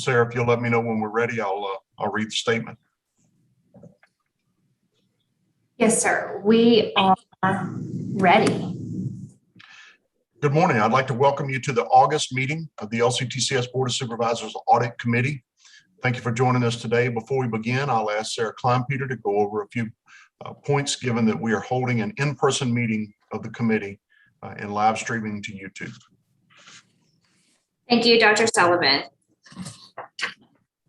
Sarah, if you'll let me know when we're ready, I'll read the statement. Yes, sir. We are ready. Good morning. I'd like to welcome you to the August meeting of the LCTCS Board of Supervisors Audit Committee. Thank you for joining us today. Before we begin, I'll ask Sarah Kleinpeter to go over a few points, given that we are holding an in-person meeting of the committee and live streaming to YouTube. Thank you, Dr. Sullivan.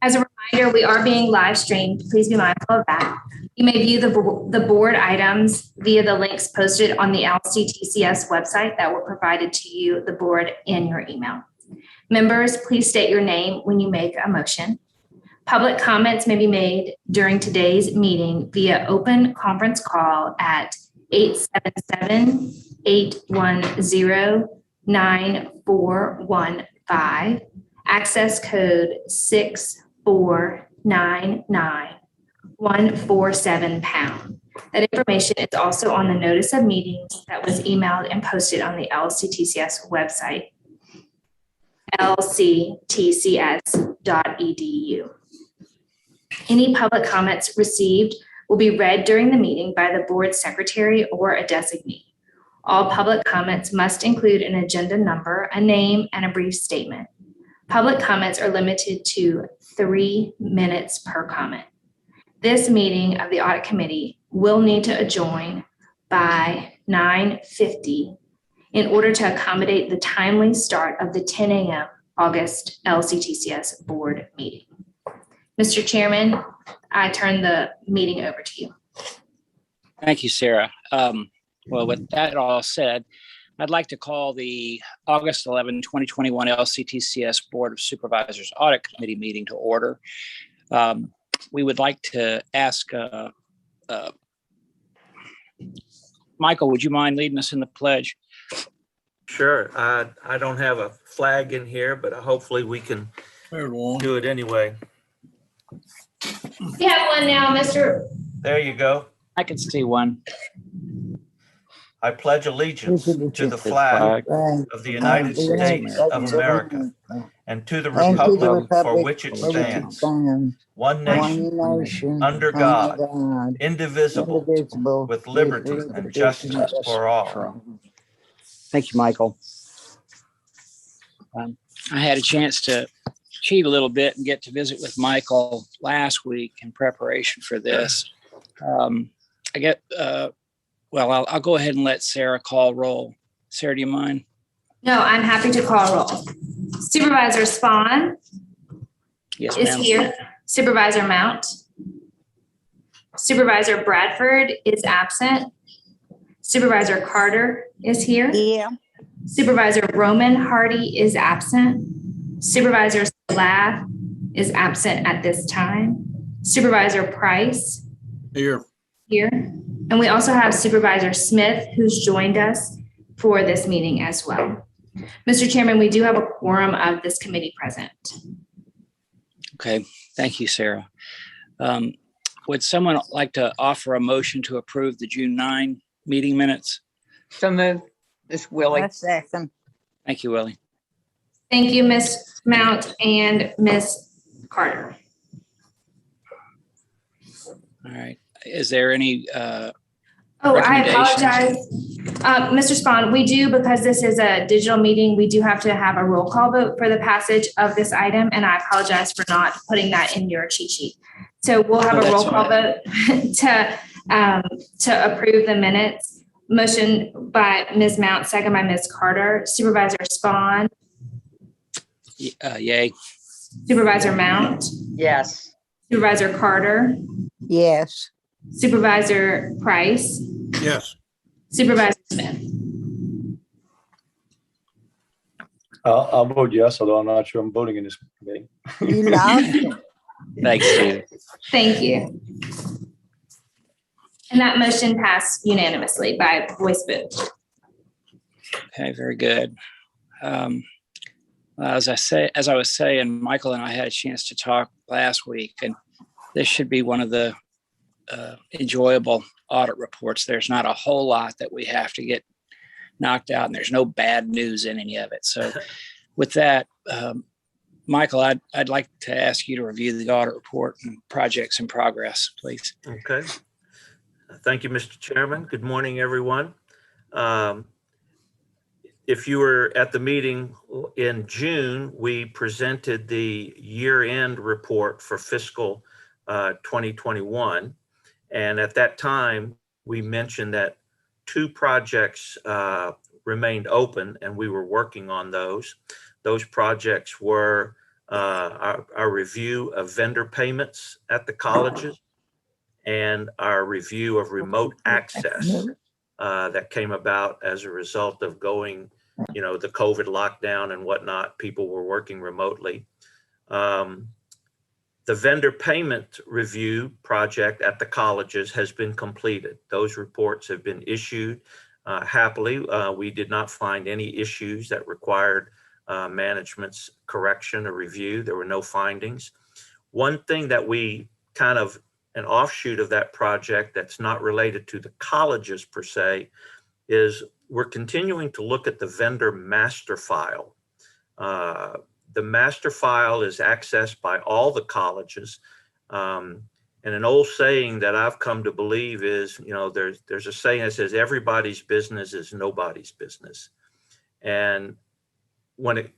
As a reminder, we are being live streamed. Please be mindful of that. You may view the board items via the links posted on the LCTCS website that were provided to you, the board, in your email. Members, please state your name when you make a motion. Public comments may be made during today's meeting via open conference call at 877-810-9415, access code 6499147#. That information is also on the notice of meetings that was emailed and posted on the LCTCS website, lctcs.edu. Any public comments received will be read during the meeting by the board secretary or a designee. All public comments must include an agenda number, a name, and a brief statement. Public comments are limited to 3 minutes per comment. This meeting of the Audit Committee will need to adjourn by 9:50 in order to accommodate the timely start of the 10 a.m. August LCTCS board meeting. Mr. Chairman, I turn the meeting over to you. Thank you, Sarah. Well, with that all said, I'd like to call the August 11, 2021 LCTCS Board of Supervisors Audit Committee meeting to order. We would like to ask, Michael, would you mind leading us in the pledge? Sure. I don't have a flag in here, but hopefully we can do it anyway. We have one now, Mr. There you go. I can see one. I pledge allegiance to the flag of the United States of America and to the republic for which it stands, one nation, under God, indivisible, with liberty and justice for all. Thank you, Michael. I had a chance to cheat a little bit and get to visit with Michael last week in preparation for this. I'll go ahead and let Sarah call roll. Sarah, do you mind? No, I'm happy to call roll. Supervisor Spahn Yes, is ma'am. here. Supervisor Mount. Supervisor Bradford is absent. Supervisor Carter is here. Yeah. Supervisor Roman Hardy is absent. Supervisor Slav is absent at this time. Supervisor Price here. And we also have Supervisor Smith, who's joined us for this meeting as well. Mr. Chairman, we do have a quorum of this committee present. Okay, thank you, Sarah. Would someone like to offer a motion to approve the June 9 meeting minutes? So moved. This Willie. A second. Thank you, Willie. Thank you, Ms. Mount and Ms. Carter. All right. Is there any I apologize. Mr. Spahn, we do, because this is a digital meeting, we do have to have a roll call vote for the passage of this item, and I apologize for not putting that in your cheat sheet. So we'll have a roll call vote to approve the minutes. Motion by Ms. Mount, second by Ms. Carter. Supervisor Spahn. Yay. Supervisor Mount. Yes. Supervisor Carter. Yes. Supervisor Price. Yes. Supervisor Smith. I'll vote yes, although I'm not sure I'm voting in this meeting. You lost it. Thanks, Steve. Thank you. And that motion passed unanimously by voice vote. Okay, very good. As I was saying, Michael and I had a chance to talk last week, and this should be one of the enjoyable audit reports. There's not a whole lot that we have to get knocked out, and there's no bad news in any of it. So with that, Michael, I'd like to ask you to review the audit report and projects in progress, please. Okay. Thank you, Mr. Chairman. Good morning, everyone. If you were at the meeting in June, we presented the year-end report for fiscal 2021. And at that time, we mentioned that 2 projects remained open and we were working on those. Those projects were our review of vendor payments at the colleges and our review of remote access that came about as a result of going, the COVID lockdown and whatnot. People were working remotely. The vendor payment review project at the colleges has been completed. Those reports have been issued. Happily, we did not find any issues that required management's correction or review. There were no findings. One thing that we kind of an offshoot of that project that's not related to the colleges per se is we're continuing to look at the vendor master file. The master file is accessed by all the colleges. And an old saying that I've come to believe is, there's a saying that says everybody's business is nobody's business. And when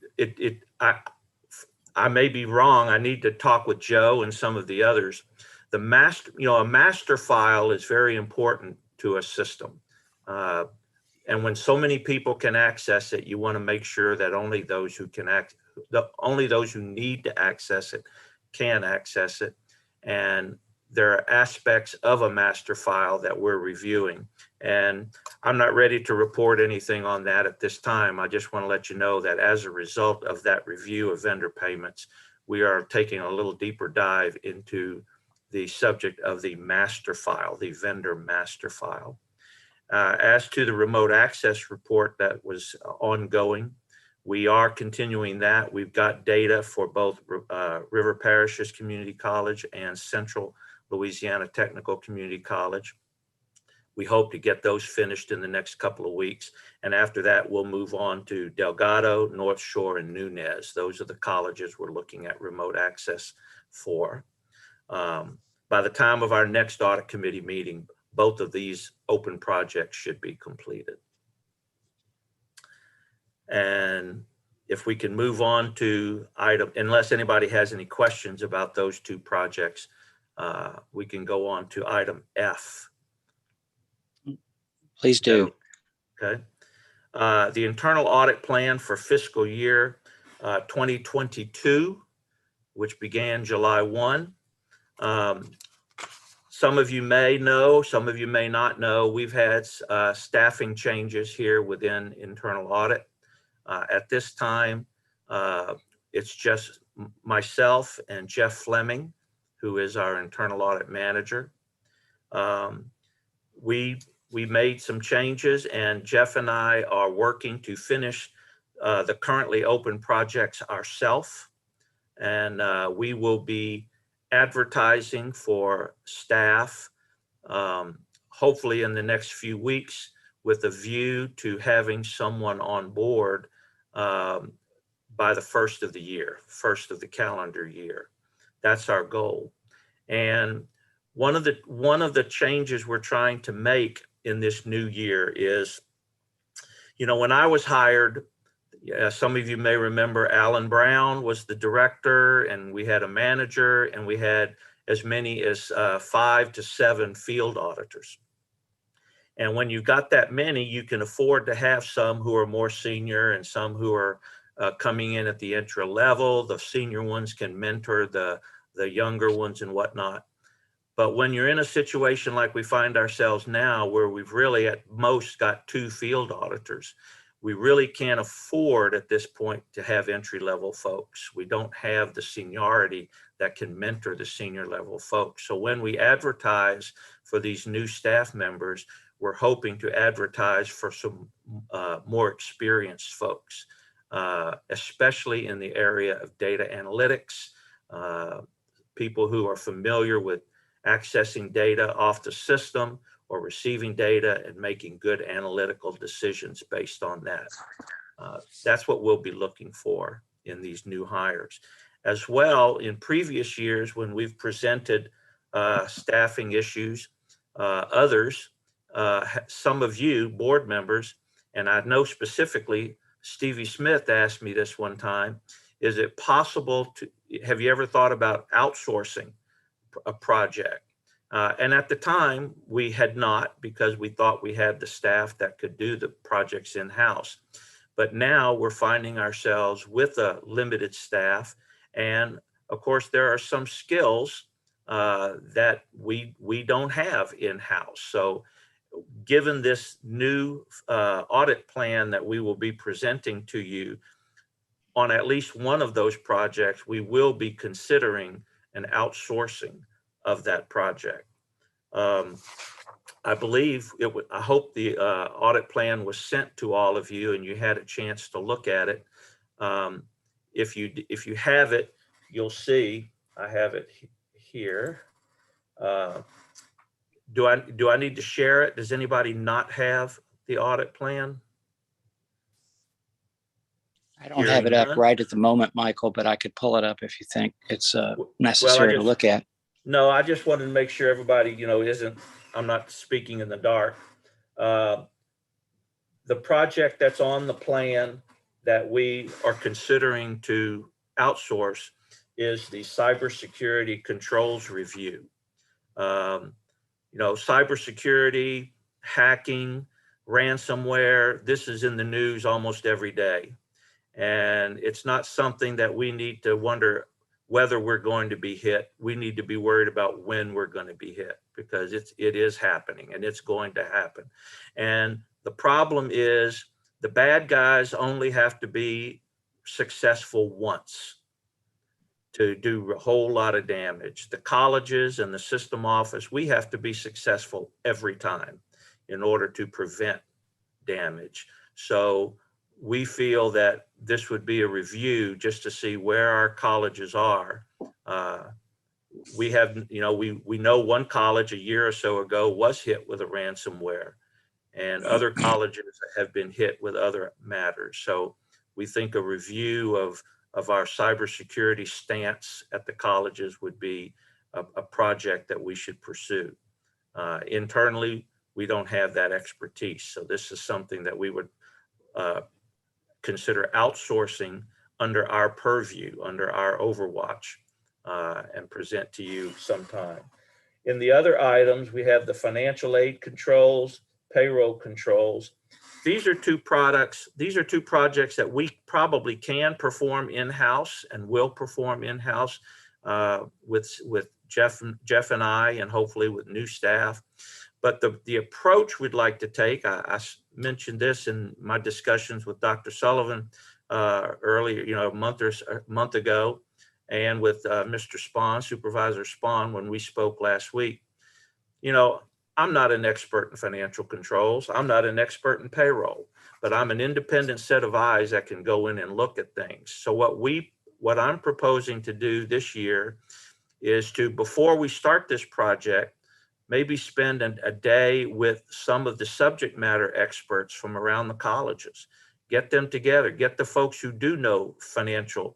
I may be wrong, I need to talk with Joe and some of the others. A master file is very important to a system. And when so many people can access it, you want to make sure that only those who need to access it can access it. And there are aspects of a master file that we're reviewing. And I'm not ready to report anything on that at this time. I just want to let you know that as a result of that review of vendor payments, we are taking a little deeper dive into the subject of the master file, the vendor master file. As to the remote access report that was ongoing, we are continuing that. We've got data for both River Parishes Community College and Central Louisiana Technical Community College. We hope to get those finished in the next couple of weeks. And after that, we'll move on to Delgado, North Shore, and Nunez. Those are the colleges we're looking at remote access for. By the time of our next audit committee meeting, both of these open projects should be completed. And if we can move on to unless anybody has any questions about those 2 projects, we can go on to item F. Please do. Okay. The internal audit plan for fiscal year 2022, which began July 1. Some of you may know, some of you may not know, we've had staffing changes here within internal audit. At this time, it's just myself and Jeff Fleming, who is our internal audit manager. We made some changes, and Jeff and I are working to finish the currently open projects ourselves. And we will be advertising for staff, hopefully in the next few weeks, with a view to having someone on board by the first of the calendar year. That's our goal. And one of the changes we're trying to make in this new year is, when I was hired, some of you may remember Alan Brown was the director, and we had a manager, and we had as many as 5 to 7 field auditors. And when you've got that many, you can afford to have some who are more senior and some who are coming in at the entry level. The senior ones can mentor the younger ones and whatnot. But when you're in a situation like we find ourselves now, where we've really at most got 2 field auditors, we really can't afford at this point to have entry-level folks. We don't have the seniority that can mentor the senior level folks. So when we advertise for these new staff members, we're hoping to advertise for some more experienced folks, especially in the area of data analytics, people who are familiar with accessing data off the system or receiving data and making good analytical decisions based on that. That's what we'll be looking for in these new hires. As well, in previous years, when we've presented staffing issues, others, some of you board members, and I know specifically Stevie Smith asked me this one time, is it possible to, have you ever thought about outsourcing a project? And at the time, we had not, because we thought we had the staff that could do the projects in-house. But now we're finding ourselves with a limited staff. And of course, there are some skills that we don't have in-house. So given this new audit plan that we will be presenting to you, on at least one of those projects, we will be considering an outsourcing of that project. I believe I hope the audit plan was sent to all of you and you had a chance to look at it. If you have it, you'll see I have it here. Do I need to share it? Does anybody not have the audit plan? I don't have it up right at the moment, Michael, but I could pull it up if you think it's necessary to look at. No, I just wanted to make sure everybody, I'm not speaking in the dark. The project that's on the plan that we are considering to outsource is the cybersecurity controls review. Cybersecurity, hacking, ransomware, this is in the news almost every day. And it's not something that we need to wonder whether we're going to be hit. We need to be worried about when we're going to be hit, because it is happening and it's going to happen. And the problem is the bad guys only have to be successful once to do a whole lot of damage. The colleges and the system office, we have to be successful every time in order to prevent damage. So we feel that this would be a review just to see where our colleges are. We have, we know one college a year or so ago was hit with a ransomware, and other colleges have been hit with other matters. So we think a review of our cybersecurity stance at the colleges would be a project that we should pursue. Internally, we don't have that expertise. So this is something that we would consider outsourcing under our purview, under our overwatch, and present to you sometime. In the other items, we have the financial aid controls, payroll controls. These are two projects that we probably can perform in-house and will perform in-house with Jeff and I, and hopefully with new staff. But the approach we'd like to take, I mentioned this in my discussions with Dr. Sullivan earlier, a month ago, and with Mr. Spahn, Supervisor Spahn, when we spoke last week. I'm not an expert in financial controls. I'm not an expert in payroll, but I'm an independent set of eyes that can go in and look at things. So what I'm proposing to do this year is to, before we start this project, maybe spend a day with some of the subject matter experts from around the colleges. Get them together, get the folks who do know financial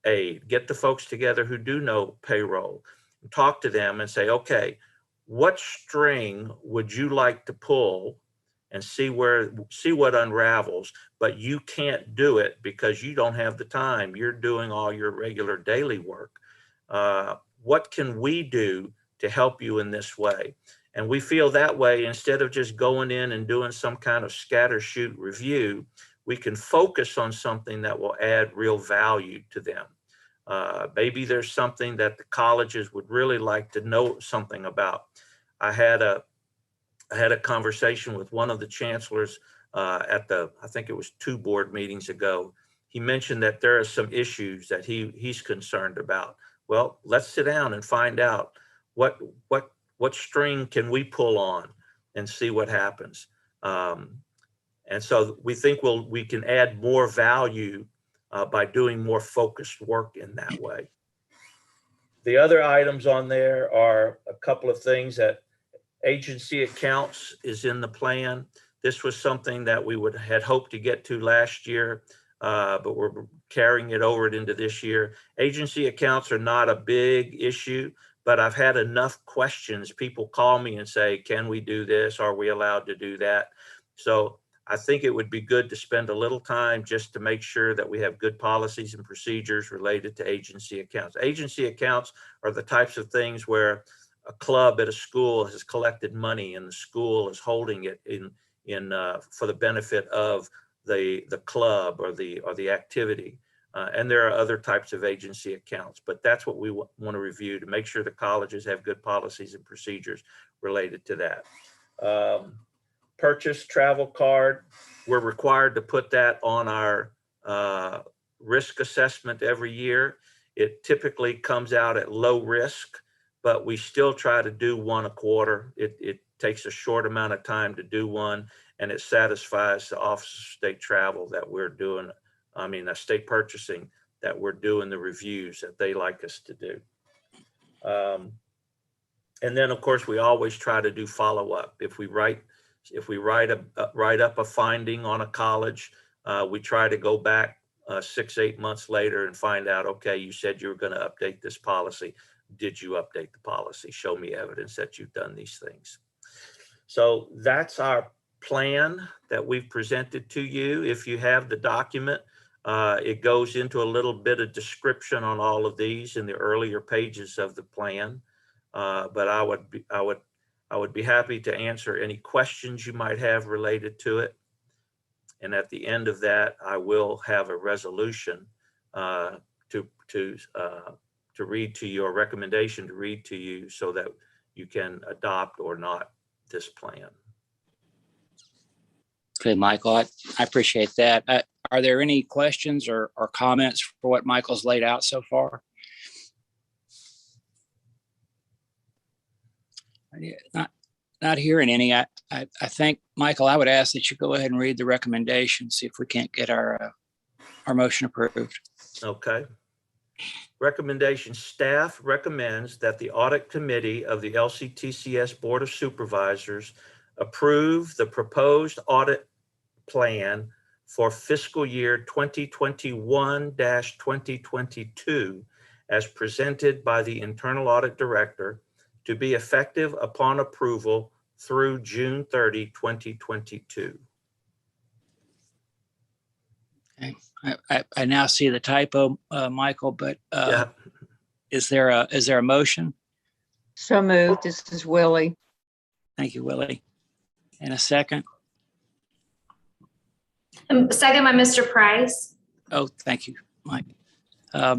aid, get the folks together who do know payroll, talk to them and say, okay, what string would you like to pull, and see what unravels, but you can't do it because you don't have the time. You're doing all your regular daily work. What can we do to help you in this way? And we feel that way, instead of just going in and doing some kind of scattershoot review, we can focus on something that will add real value to them. Maybe there's something that the colleges would really like to know something about. I had a conversation with one of the chancellors I think it was 2 board meetings ago. He mentioned that there are some issues that he's concerned about. Well, let's sit down and find out what string can we pull on and see what happens. And so we think we can add more value by doing more focused work in that way. The other items on there are a couple of things that agency accounts is in the plan. This was something that we had hoped to get to last year, but we're carrying it over into this year. Agency accounts are not a big issue, but I've had enough questions. People call me and say, can we do this? Are we allowed to do that? So I think it would be good to spend a little time just to make sure that we have good policies and procedures related to agency accounts. Agency accounts are the types of things where a club at a school has collected money and the school is holding it for the benefit of the club or the activity. And there are other types of agency accounts, but that's what we want to review to make sure the colleges have good policies and procedures related to that. Purchase travel card, we're required to put that on our risk assessment every year. It typically comes out at low risk, but we still try to do one a quarter. It takes a short amount of time to do one, and it satisfies the Office of State Travel that we're doing, state purchasing, that we're doing the reviews that they like us to do. And then, of course, we always try to do follow-up. If we write up a finding on a college, we try to go back 6-8 months later and find out, okay, you said you were going to update this policy. Did you update the policy? Show me evidence that you've done these things. So that's our plan that we've presented to you. If you have the document, it goes into a little bit of description on all of these in the earlier pages of the plan. But I would be happy to answer any questions you might have related to it. And at the end of that, I will have a resolution to read to you, a recommendation to read to you so that you can adopt or not this plan. Okay, Michael, I appreciate that. Are there any questions or comments for what Michael's laid out so far? Not hearing any. I think, Michael, I would ask that you go ahead and read the recommendation, see if we can't get our motion approved. Okay. Recommendation: staff recommends that the audit committee of the LCTCS Board of Supervisors approve the proposed audit plan for fiscal year 2021-2022 as presented by the internal audit director, to be effective upon approval through June 30, 2022. Okay. I now see the typo, Michael, but Yeah. Is there a motion? So moved. This is Willie. Thank you, Willie. And a second? Second by Mr. Price. Oh, thank you, Mike. All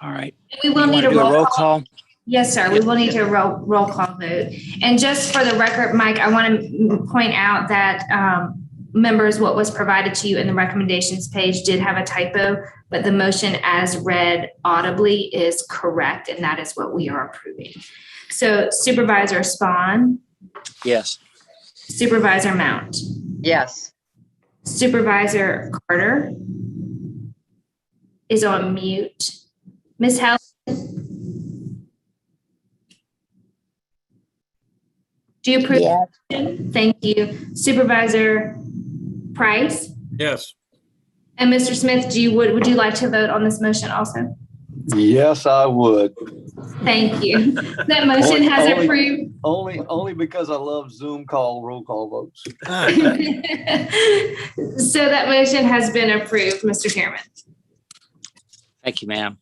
right. We will You need wanna a do roll a call. Yes, sir. We will need to roll call vote. And just for the record, Mike, I want to point out that members, what was provided to you in the recommendations page did have a typo, but the motion as read audibly is correct, and that is what we are approving. So Supervisor Spahn. Yes. Supervisor Mount. Yes. Supervisor Carter is on mute. Ms. Helen. Do you approve? Yes. Thank you. Supervisor Price? Yes. And Mr. Smith, would you like to vote on this motion also? Yes, I would. Thank you. That motion has approved. Only because I love Zoom roll call votes. So that motion has been approved, Mr. Chairman. Thank you, ma'am.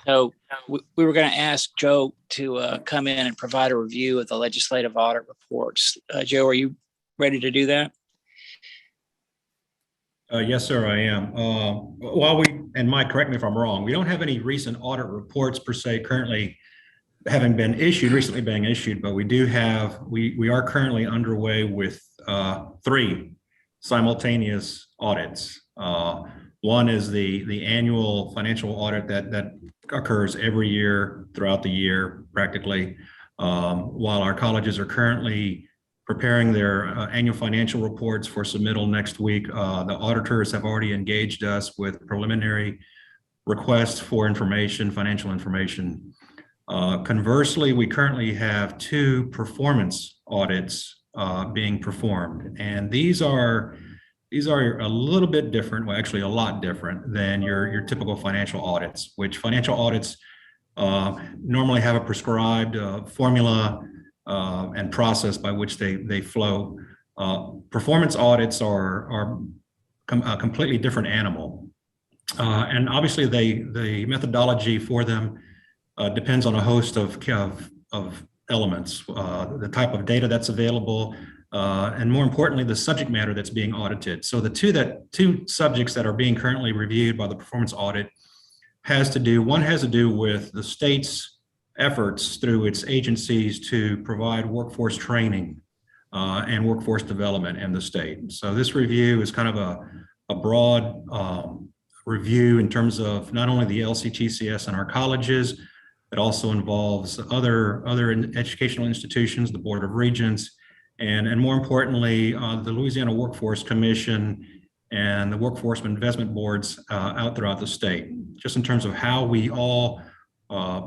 So we were going to ask Joe to come in and provide a review of the legislative audit reports. Joe, are you ready to do that? Yes, sir, I am. And Mike, correct me if I'm wrong, we don't have any recent audit reports per se currently having been recently being issued, but we do have, we are currently underway with 3 simultaneous audits. One is the annual financial audit that occurs every year throughout the year, practically, while our colleges are currently preparing their annual financial reports for submittal next week. The auditors have already engaged us with preliminary requests for information, financial information. Conversely, we currently have 2 performance audits being performed, and these are these are a little bit different, well, actually a lot different than your typical financial audits, which financial audits normally have a prescribed formula and process by which they flow. Performance audits are a completely different animal. And obviously the methodology for them depends on a host of elements, the type of data that's available, and more importantly, the subject matter that's being audited. So the two subjects that are being currently reviewed by the performance audit one has to do with the state's efforts through its agencies to provide workforce training and workforce development in the state. So this review is kind of a broad review in terms of not only the LCTCS and our colleges, it also involves other educational institutions, the Board of Regents, and more importantly, the Louisiana Workforce Commission and the Workforce Investment Boards out throughout the state, just in terms of how we all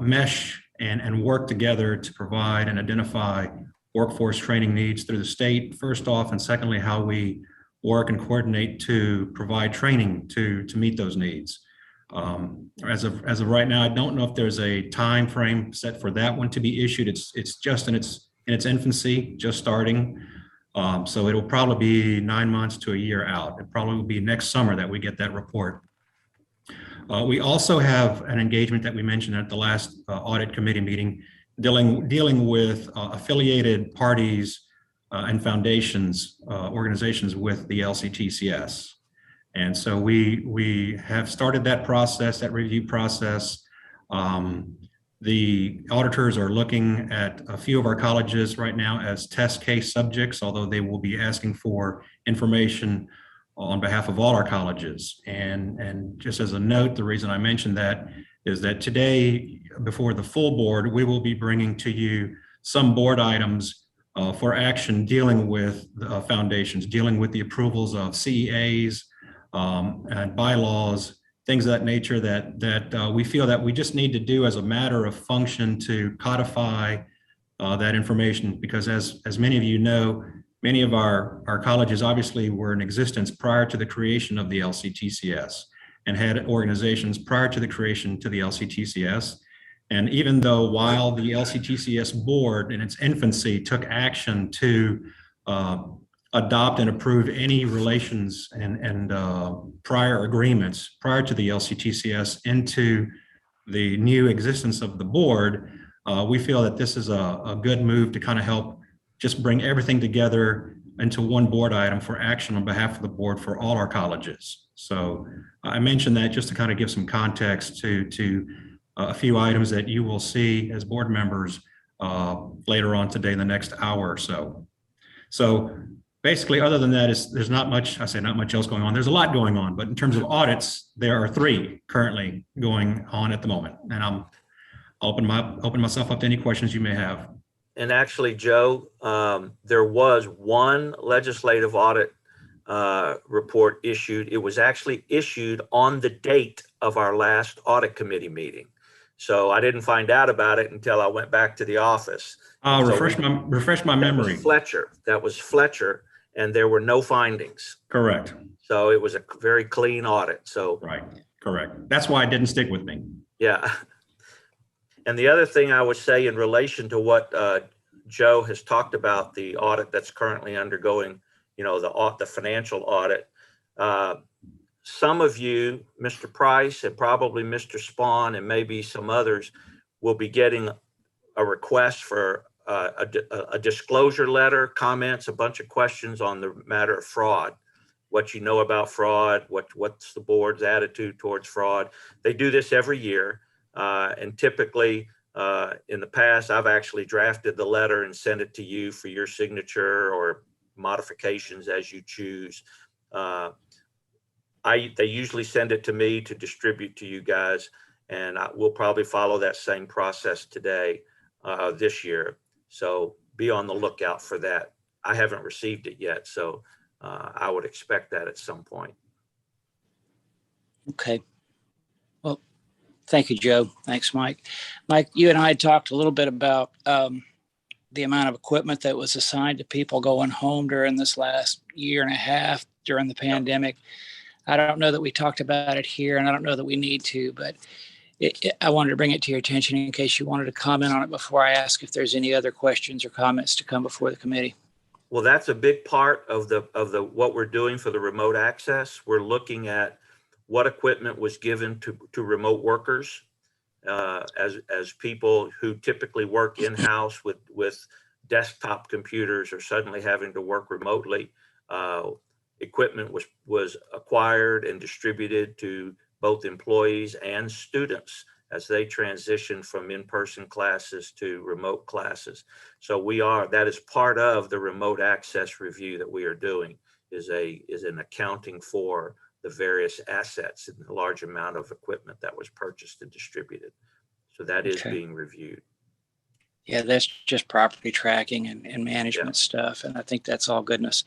mesh and work together to provide and identify workforce training needs through the state, first off, and secondly, how we work and coordinate to provide training to meet those needs. As of right now, I don't know if there's a time frame set for that one to be issued. It's just in its infancy, just starting. So it'll probably be 9 months to a year out. It probably will be next summer that we get that report. We also have an engagement that we mentioned at the last audit committee meeting dealing with affiliated parties and foundations, organizations with the LCTCS. And so we have started that process, that review process. The auditors are looking at a few of our colleges right now as test case subjects, although they will be asking for information on behalf of all our colleges. And just as a note, the reason I mentioned that is that today, before the full board, we will be bringing to you some board items for action dealing with the foundations, dealing with the approvals of CEAs and bylaws, things of that nature that we feel that we just need to do as a matter of function to codify that information. Because as many of you know, many of our colleges obviously were in existence prior to the creation of the LCTCS and had organizations prior to the creation to the LCTCS. And even though while the LCTCS board in its infancy took action to adopt and approve any relations and prior agreements prior to the LCTCS into the new existence of the board, we feel that this is a good move to kind of help just bring everything together into one board item for action on behalf of the board for all our colleges. So I mentioned that just to kind of give some context to a few items that you will see as board members later on today in the next hour or so. So basically, other than that, there's not much, I say not much else going on. There's a lot going on, but in terms of audits, there are 3 currently going on at the moment. And I'll open myself up to any questions you may have. And actually, Joe, there was one legislative audit report issued. It was actually issued on the date of our last audit committee meeting. So I didn't find out about it until I went back to the office. Refresh my memory. That was Fletcher, and there were no findings. Correct. So it was a very clean audit. So right, correct. That's why it didn't stick with me. Yeah. And the other thing I would say in relation to what Joe has talked about, the audit that's currently undergoing, the financial audit. Some of you, Mr. Price and probably Mr. Spahn and maybe some others, will be getting a request for a disclosure letter, comments, a bunch of questions on the matter of fraud, what you know about fraud, what's the board's attitude towards fraud. They do this every year. And typically in the past, I've actually drafted the letter and sent it to you for your signature or modifications as you choose. They usually send it to me to distribute to you guys, and we'll probably follow that same process today, this year. So be on the lookout for that. I haven't received it yet, so I would expect that at some point. Okay. Well, thank you, Joe. Thanks, Mike. Mike, you and I talked a little bit about the amount of equipment that was assigned to people going home during this last year and a half. during the pandemic. I don't know that we talked about it here, and I don't know that we need to, but I wanted to bring it to your attention in case you wanted to comment on it before I ask if there's any other questions or comments to come before the committee. Well, that's a big part of what we're doing for the remote access. We're looking at what equipment was given to remote workers as people who typically work in-house with desktop computers are suddenly having to work remotely. Equipment was acquired and distributed to both employees and students as they transition from in-person classes to remote classes. So that is part of the remote access review that we are doing, is an accounting for the various assets and the large amount of equipment that was purchased and distributed. So that is being reviewed. Yeah, that's just property tracking and management stuff. And I think that's all goodness.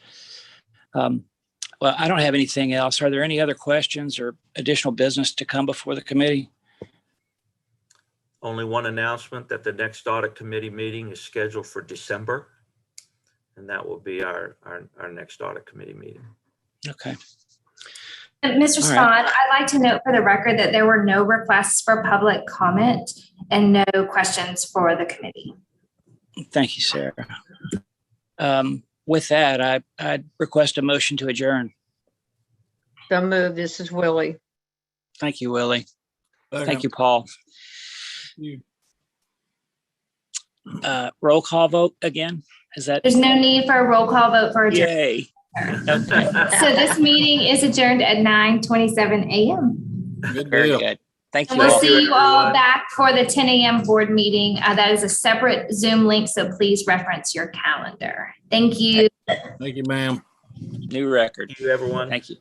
Well, I don't have anything else. Are there any other questions or additional business to come before the committee? Only one announcement, that the next audit committee meeting is scheduled for December. And that will be our next audit committee meeting. Okay. And Mr. All Spahn, right. I'd like to note for the record that there were no requests for public comment and no questions for the committee. Thank you, Sarah. With that, I'd request a motion to adjourn. So moved. This is Willie. Thank you, Willie. Thank you, Paul. Roll call vote again? Is that? There's no need for a roll call vote for adjournment. Yay. Okay. So this meeting is adjourned at 9:27 a.m. Very good. Thank And you we'll all. see you all everyone. back for the 10 a.m. board meeting. That is a separate Zoom link, so please reference your calendar. Thank you. Thank you, ma'am. New record. Thank you, everyone. Thank you.